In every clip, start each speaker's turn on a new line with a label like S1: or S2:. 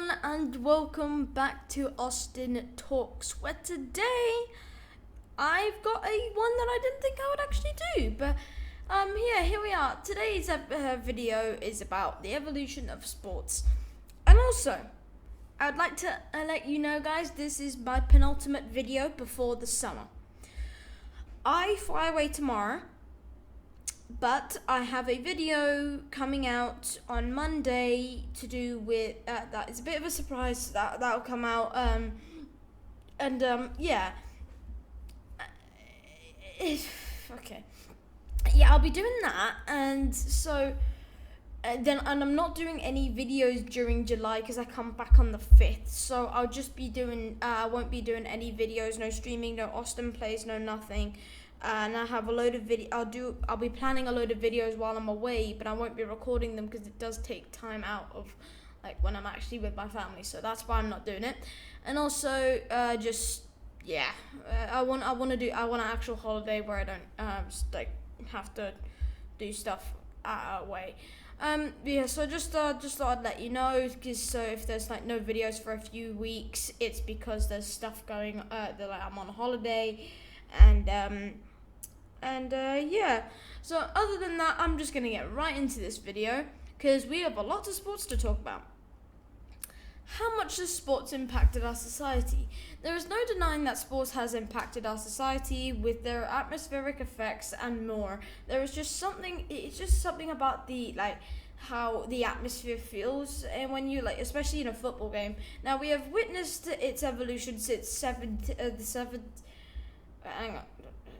S1: everyone, and welcome back to AustinTalks, where today I've got a one that I didn't think I would actually do, but here we are. Today's video is about the evolution of sports, and also I'd like to let you know, guys, this is my penultimate video before the summer. I fly away tomorrow, but I have a video coming out on Monday to do with that is a bit of a surprise that'll come out yeah. Okay. Yeah, I'll be doing that, and so and I'm not doing any videos during July because I come back on the 5th. So I'll just be doing I won't be doing any videos, no streaming, no Austin plays, no nothing. And I have a load of I'll be planning a load of videos while I'm away, but I won't be recording them because it does take time out of like when I'm actually with my family. So that's why I'm not doing it. And also I want an actual holiday where I don't just like have to do stuff away. So just thought I'd let you know, because so if there's like no videos for a few weeks, it's because there's stuff going that like I'm on holiday, yeah. So other than that, I'm just gonna get right into this video because we have a lot of sports to talk about. How much has sports impacted our society? There is no denying that sports has impacted our society with their atmospheric effects and more. It's just something about the how the atmosphere feels, and when you especially in a football game. Now we have witnessed its evolution since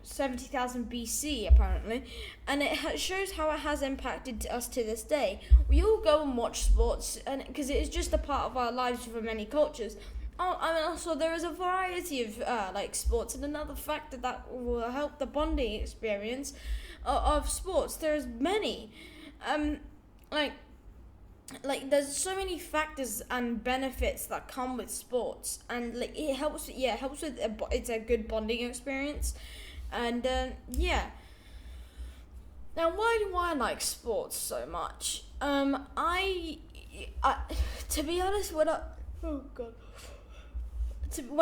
S1: 70,000 BC apparently, and it shows how it has impacted us to this day. We all go and watch sports, and because it is just a part of our lives for many cultures. Also there is a variety of sports, and another factor that will help the bonding experience of sports. There's many, there's so many factors and benefits that come with sports, and it helps with it's a good bonding experience. And Now why do I like sports so much? I to be honest, when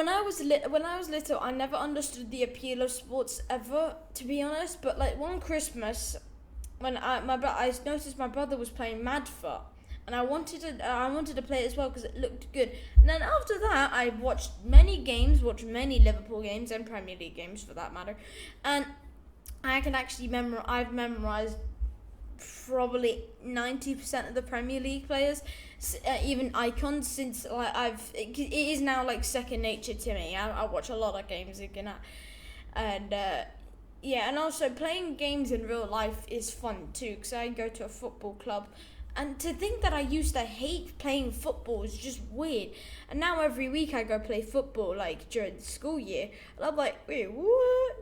S1: I was little, I never understood the appeal of sports ever, to be honest. But one Christmas, when I noticed my brother was playing Madfoot, and I wanted to play it as well because it looked good. And then after that, I watched many Liverpool games and Premier League games for that matter, and I can actually I've memorized probably 90% of the Premier League players, even icons, since it is now second nature to me. I watch a lot of games again, and also playing games in real life is fun too, because I go to a football club. And to think that I used to hate playing football is just weird. And now every week I go play football, during the school year. And I'm like, wait, what?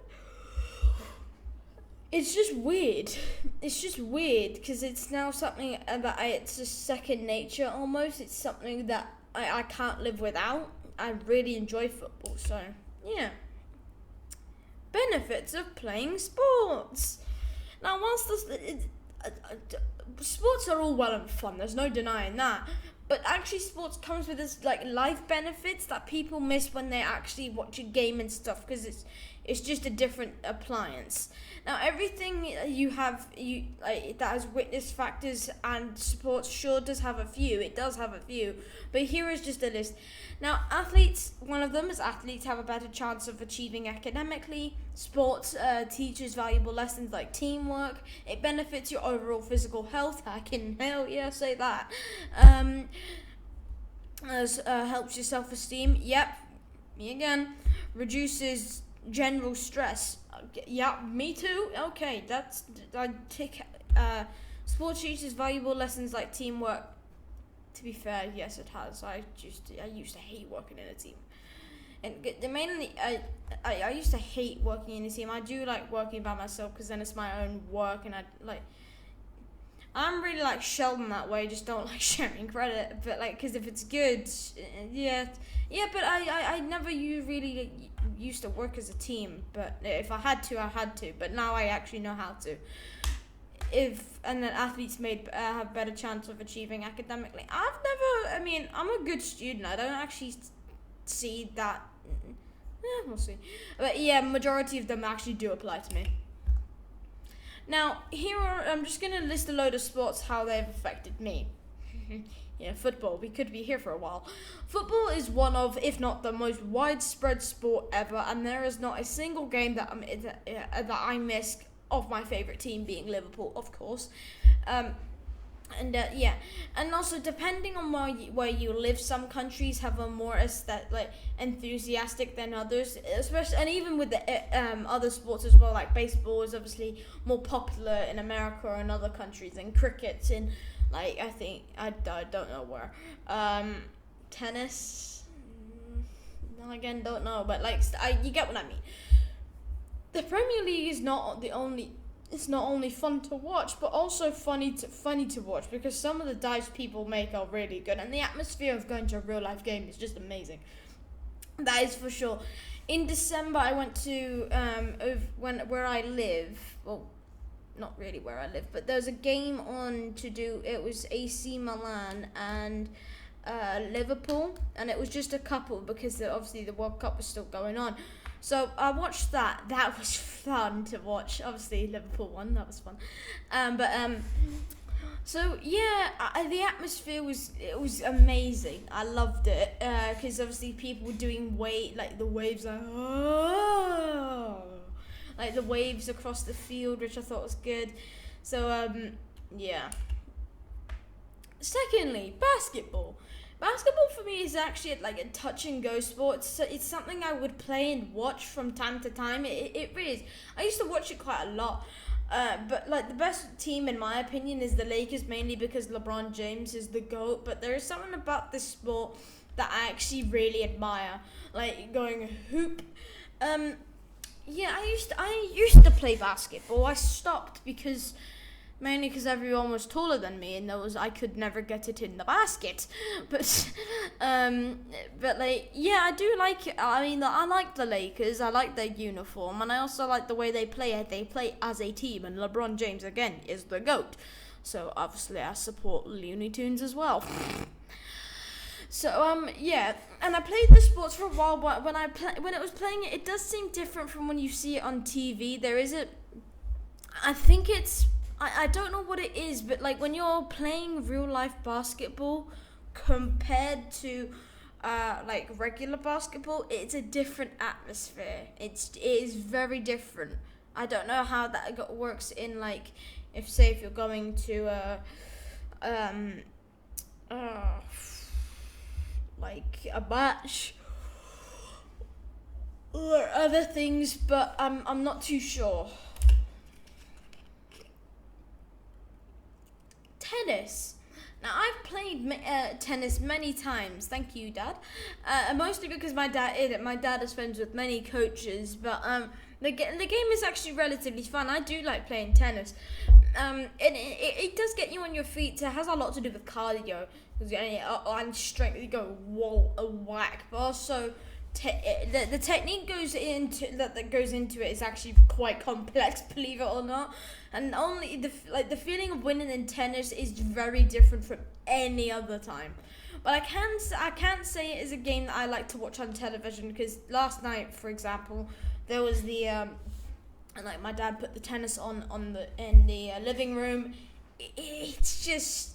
S1: It's just weird. It's just weird because it's now something that it's just second nature almost. It's something that I can't live without. I really enjoy football, so yeah. Benefits of playing sports. Now, whilst sports are all well and fun, there's no denying that, but actually sports comes with this life benefits that people miss when they actually watch a game and stuff, because it's just a different appliance. Now everything that has witness factors, and sports sure does have a few. It does have a few, but here is just a list. Now one of them is athletes have a better chance of achieving academically. Sports teaches valuable lessons like teamwork. It benefits your overall physical health. I can say that. Helps your self-esteem. Yep, me again. Reduces general stress. Yeah, me too. Okay, sports teaches valuable lessons like teamwork. To be fair, yes, it has. I used to hate working in a team, and mainly I used to hate working in a team. I do like working by myself because then it's my own work, and I'm really like Sheldon that way. Just don't like sharing credit, but because if it's good, yeah. But I never really used to work as a team. But if I had to, I had to. But now I actually know how to. and then athletes made have better chance of achieving academically. I'm a good student. I don't actually see that. We'll see. But yeah, majority of them actually do apply to me. Now, I'm just going to list a load of sports, how they've affected me. Yeah, football. We could be here for a while. Football is one of, if not the most widespread sport ever, and there is not a single game that I miss of my favourite team being Liverpool, of course. And also depending on where you live, some countries have a more enthusiastic than others, especially, and even with the other sports as well, like baseball is obviously more popular in America or in other countries, and cricket's in, like, I think, I don't know where. Tennis, again, don't know, but like, you get what I mean. The Premier League is it's not only fun to watch, but also funny to watch, because some of the dives people make are really good, and the atmosphere of going to a real life game is just amazing. That is for sure. In December, I went to where I live. Well, not really where I live, but there's a game on to do. It was AC Milan and Liverpool, and it was just a couple because obviously the World Cup was still going on. So I watched that. That was fun to watch. Obviously Liverpool won. That was fun. So yeah, the atmosphere was amazing. I loved it because obviously people were doing the waves, like the waves across the field, which I thought was good. So yeah. Secondly, basketball. Basketball for me is actually like a touch and go sport. So it's something I would play and watch from time to time. It really is. I used to watch it quite a lot. But like the best team in my opinion is the Lakers, mainly because LeBron James is the GOAT. But there is something about this sport that I actually really admire, like going hoop. I used to play basketball. I stopped mainly because everyone was taller than me, and I could never get it in the basket. But I do like it. I mean, I like the Lakers. I like their uniform, and I also like the way they play. They play as a team, and LeBron James again is the GOAT. So obviously, I support Looney Tunes as well. So and I played the sports for a while, but when it was playing it does seem different from when you see it on TV. I don't know what it is, but like when you're playing real life basketball compared to like regular basketball, it's a different atmosphere. It is very different. I don't know how that works in like if you're going to like a match or other things, but I'm not too sure. Tennis. Now, I've played tennis many times. Thank you, Dad. Mostly because my dad is friends with many coaches. But the game is actually relatively fun. I do like playing tennis. It does get you on your feet. So it has a lot to do with cardio and strength. You go whack, but also the technique that goes into it is actually quite complex, believe it or not. And only the feeling of winning in tennis is very different from any other time. But I can't say it is a game that I like to watch on television, because last night, for example, there was my dad put the tennis on in the living room. It's just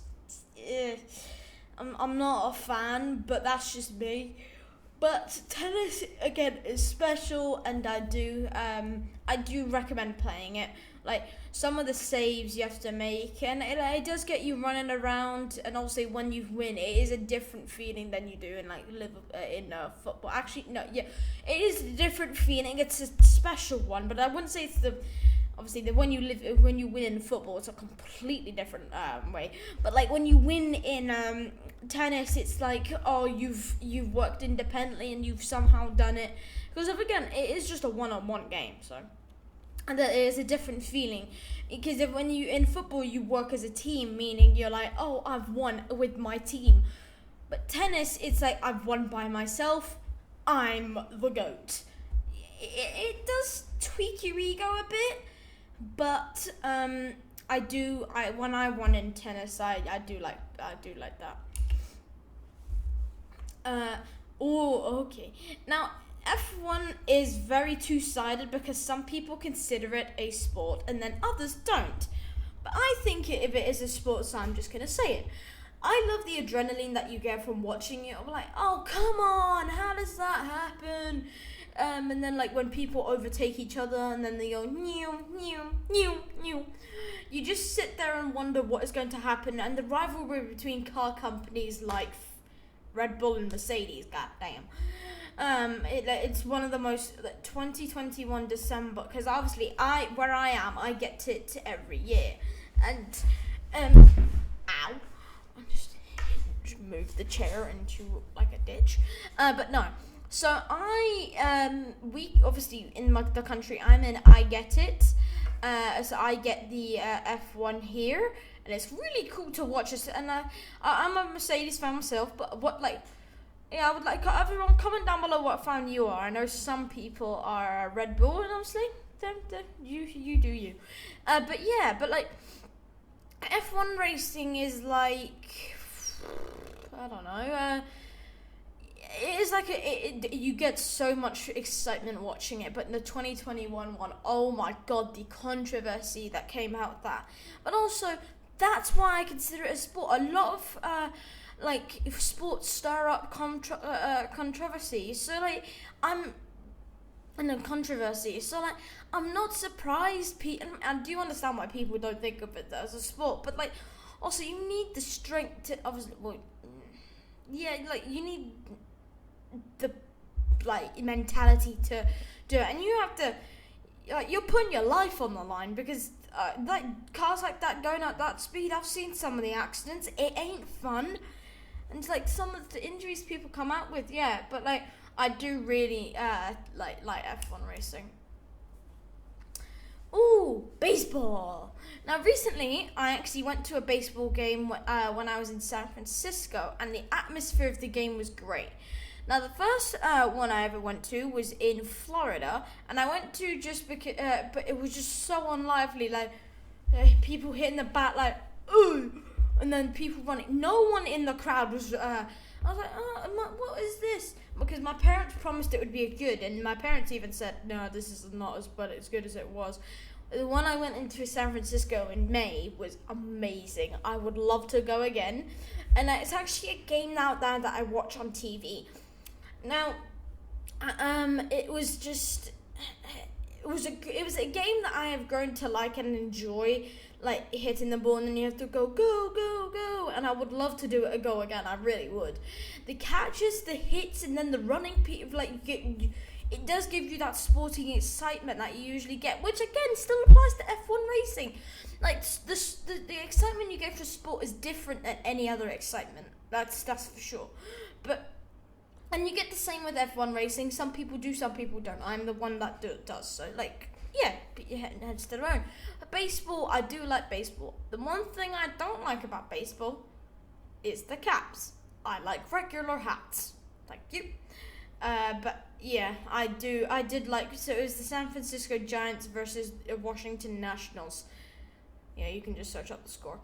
S1: I'm not a fan, but that's just me. But tennis again is special, and I do recommend playing it. Like some of the saves you have to make, and it does get you running around. And also when you win, it is a different feeling than you do in football. Actually, no, yeah, it is a different feeling. It's a special one, but I wouldn't say it's when you win in football, it's a completely different way. But like when you win in tennis, it's like, oh, you've worked independently and you've somehow done it. Because again, it is just a one-on-one game, so. And that is a different feeling, because when you in football you work as a team, meaning you're like, oh, I've won with my team. But tennis, it's like I've won by myself. I'm the GOAT. It does tweak your ego a bit, but when I won in tennis, I do like that. Okay. Now, F1 is very two-sided because some people consider it a sport and then others don't. But I think if it is a sport, so I'm just going to say it. I love the adrenaline that you get from watching it. I'm like, oh, come on, how does that happen? And then like when people overtake each other and then they go, new, new, new, new. You just sit there and wonder what is going to happen. And the rivalry between car companies like Red Bull and Mercedes, goddamn. It's one of the most 2021 December, because obviously where I am, I get it every year, and ow, I just moved the chair into like a ditch, but no. So we obviously in the country I'm in, I get it, so I get the F1 here, and it's really cool to watch it. And I'm a Mercedes fan myself, but yeah, I would like everyone comment down below what fan you are. I know some people are Red Bull, and obviously, you do you. But like F1 racing is like, I don't know. It is like you get so much excitement watching it, but in the 2021 one, oh my god, the controversy that came out with that. But also, that's why I consider it a sport. A lot of like if sports stir up controversy, so like I'm not surprised. I do understand why people don't think of it as a sport, but like also you need the strength to obviously, like you need the like mentality to do it, and you have to you're putting your life on the line, because like cars like that going at that speed, I've seen some of the accidents. It ain't fun. And like some of the injuries people come out with, yeah. But like I do really like F1 racing. Ooh, baseball. Now recently I actually went to a baseball game when I was in San Francisco, and the atmosphere of the game was great. Now the first one I ever went to was in Florida, and I went to just because, but it was just so unlively. Like people hitting the bat, like ooh. And then people running. No one in the crowd was. I was like, what is this? Because my parents promised it would be good, and my parents even said, no, this is not as good as it was. The one I went into San Francisco in May was amazing. I would love to go again, and it's actually a game out there that I watch on TV. Now, it was a game that I have grown to like and enjoy. Like hitting the ball, and then you have to go, and I would love to go again. I really would. The catches, the hits, and then the running, like it does give you that sporting excitement that you usually get, which again still applies to F1 racing. Like the excitement you get for sport is different than any other excitement. That's for sure. And you get the same with F1 racing. Some people do, some people don't. I'm the one that does. So like. Yeah, put your heads to their own. Baseball, I do like baseball. The one thing I don't like about baseball is the caps. I like regular hats. Thank you. But yeah, I did like. So it was the San Francisco Giants versus Washington Nationals. Yeah, you can just search up the score.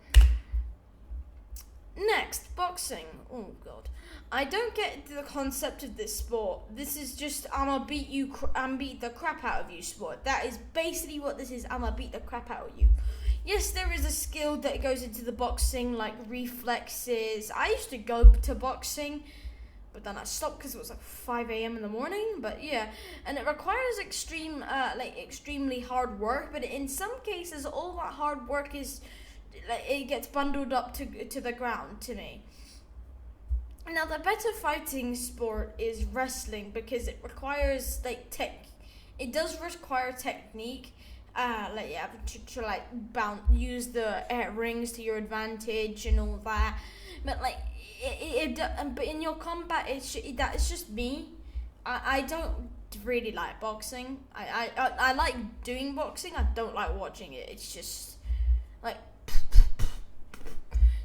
S1: Next, boxing. Oh god, I don't get the concept of this sport. This is just I'ma beat the crap out of you sport. That is basically what this is. I'ma beat the crap out of you. Yes, there is a skill that goes into the boxing, like reflexes. I used to go to boxing, but then I stopped because it was like 5 a.m. in the morning. But yeah, and it requires extremely hard work. But in some cases, all that hard work is. It gets bundled up to the ground to me. Now the better fighting sport is wrestling, because it requires it does require technique. You have to use the rings to your advantage and all that. But but in your combat, it's just me. I don't really like boxing. I like doing boxing. I don't like watching it. It's just like.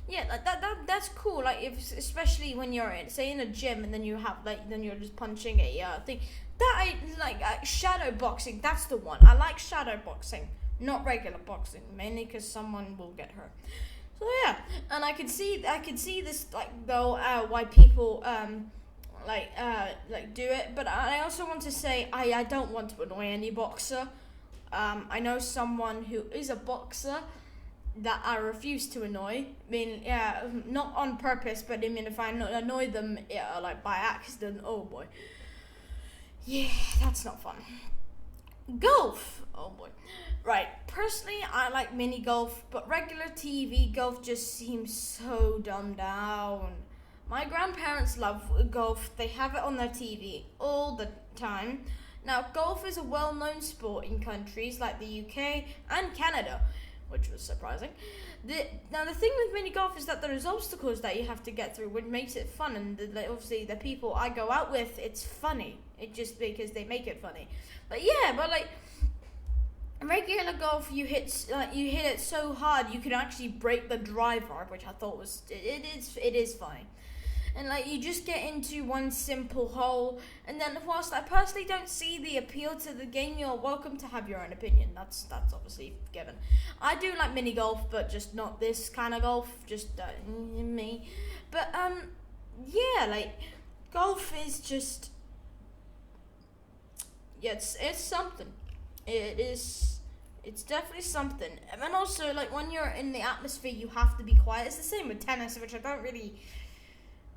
S1: Yeah, like that's cool. Like especially when you're in a gym, and then you have then you're just punching a thing. That I like shadow boxing. That's the one. I like shadow boxing. not regular boxing, mainly because someone will get hurt. So yeah, and I can see this like though why people do it, but I also want to say I don't want to annoy any boxer. I know someone who is a boxer that I refuse to annoy. I mean, yeah, not on purpose, but I mean, if I annoy them, yeah, like by accident, oh boy. Yeah, that's not fun. Golf! Oh boy. Right, personally, I like mini golf, but regular TV golf just seems so dumbed down. My grandparents love golf. They have it on their TV all the time. Now, golf is a well-known sport in countries like the UK and Canada, which was surprising. Now, the thing with mini golf is that there's obstacles that you have to get through, which makes it fun. And obviously, the people I go out with, it's funny. It just because they make it funny. But yeah, like regular golf, you hit it so hard you can actually break the driver, which I thought was it is funny. And like you just get into one simple hole, and then whilst I personally don't see the appeal to the game, you're welcome to have your own opinion. That's obviously given. I do like mini golf, but just not this kind of golf. Just me. But yeah, like golf is just it's something. It's definitely something. And then also like when you're in the atmosphere, you have to be quiet. It's the same with tennis, which I don't really.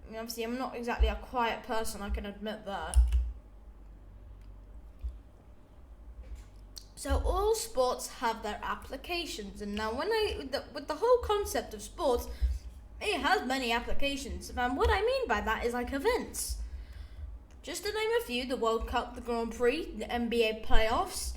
S1: I mean, obviously, I'm not exactly a quiet person, I can admit that. So all sports have their applications, and now with the whole concept of sports, it has many applications. And what I mean by that is like events. Just to name a few: the World Cup, the Grand Prix, the NBA playoffs,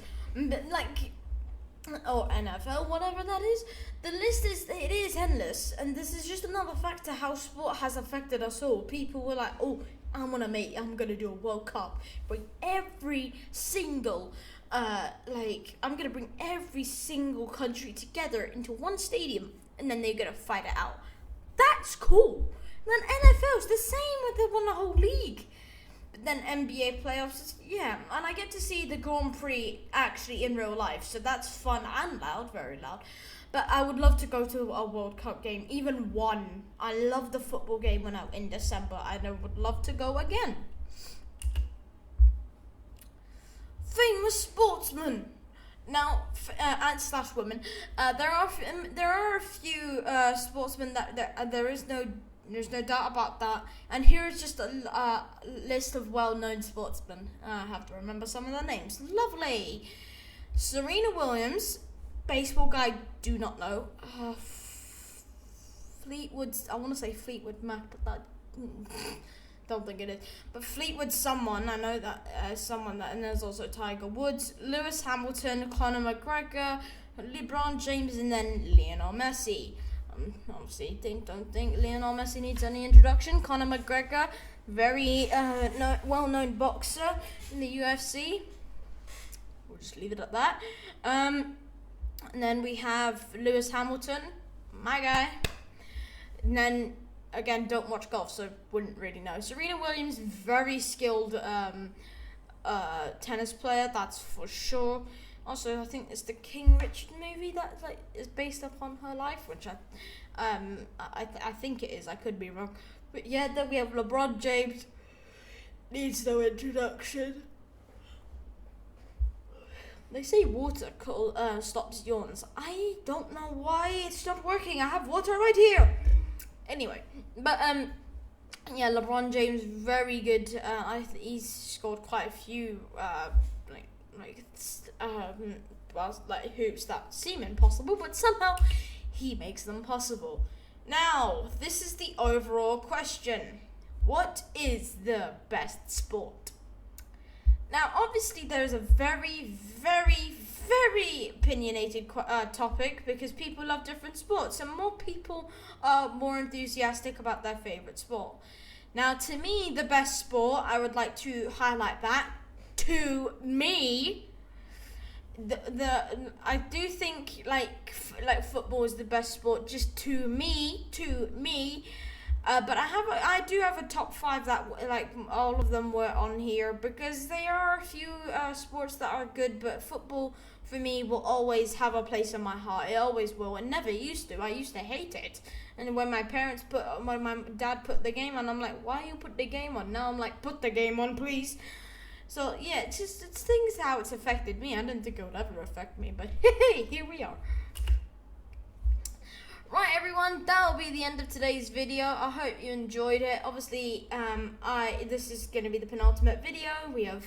S1: or NFL, whatever that is. The list is endless, and this is just another factor how sport has affected us all. People were like, oh, I'm gonna do a World Cup, bring every single I'm gonna bring every single country together into one stadium, and then they're gonna fight it out. That's cool. And then NFL's the same with they won the whole league. Then NBA playoffs, yeah, and I get to see the Grand Prix actually in real life, so that's fun and loud, very loud. But I would love to go to a World Cup game, even one. I love the football game when I'm in December, and I would love to go again. Famous sportsmen. Now, and slash women, there are a few sportsmen that there's no doubt about that. And here is just a list of well-known sportsmen. I have to remember some of their names. Lovely. Serena Williams. Baseball guy, do not know. I want to say Fleetwood Mac, but that don't think it is. But Fleetwood someone, I know that someone that, and there's also Tiger Woods, Lewis Hamilton, Conor McGregor, LeBron James, and then Lionel Messi. Obviously, don't think Lionel Messi needs any introduction. Conor McGregor, very well-known boxer in the UFC. We'll just leave it at that. And then we have Lewis Hamilton, my guy. And then, again, don't watch golf, so wouldn't really know. Serena Williams, very skilled tennis player, that's for sure. Also, I think it's the King Richard movie that is based upon her life, which I think it is. I could be wrong. But yeah, then we have LeBron James. Needs no introduction. They say water stops yawns. I don't know why it's not working. I have water right here. Anyway, but yeah, LeBron James, very good. He's scored quite a few hoops that seem impossible, but somehow he makes them possible. Now, this is the overall question. What is the best sport? Now, obviously, there's a very, very, very opinionated topic because people love different sports and more people are more enthusiastic about their favorite sport. Now, to me, the best sport, I would like to highlight that. To me, I do think like football is the best sport. Just to me, But I do have a top 5 that like all of them were on here because there are a few sports that are good, but football for me will always have a place in my heart. It always will. It never used to. I used to hate it. And when my dad put the game on, I'm like, why you put the game on? Now I'm like, put the game on, please. So yeah, it's things how it's affected me. I didn't think it would ever affect me, but hey, here we are. Right, everyone, that'll be the end of today's video. I hope you enjoyed it. Obviously, this is going to be the penultimate video. We have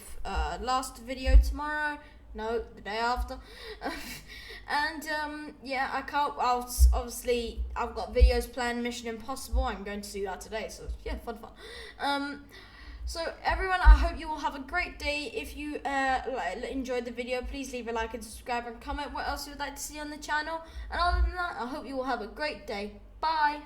S1: last video tomorrow. No, the day after. And yeah, obviously I've got videos planned. Mission Impossible. I'm going to do that today. So yeah, fun. So everyone, I hope you will have a great day. If you enjoyed the video, please leave a like and subscribe and comment what else you would like to see on the channel. And other than that, I hope you will have a great day. Bye.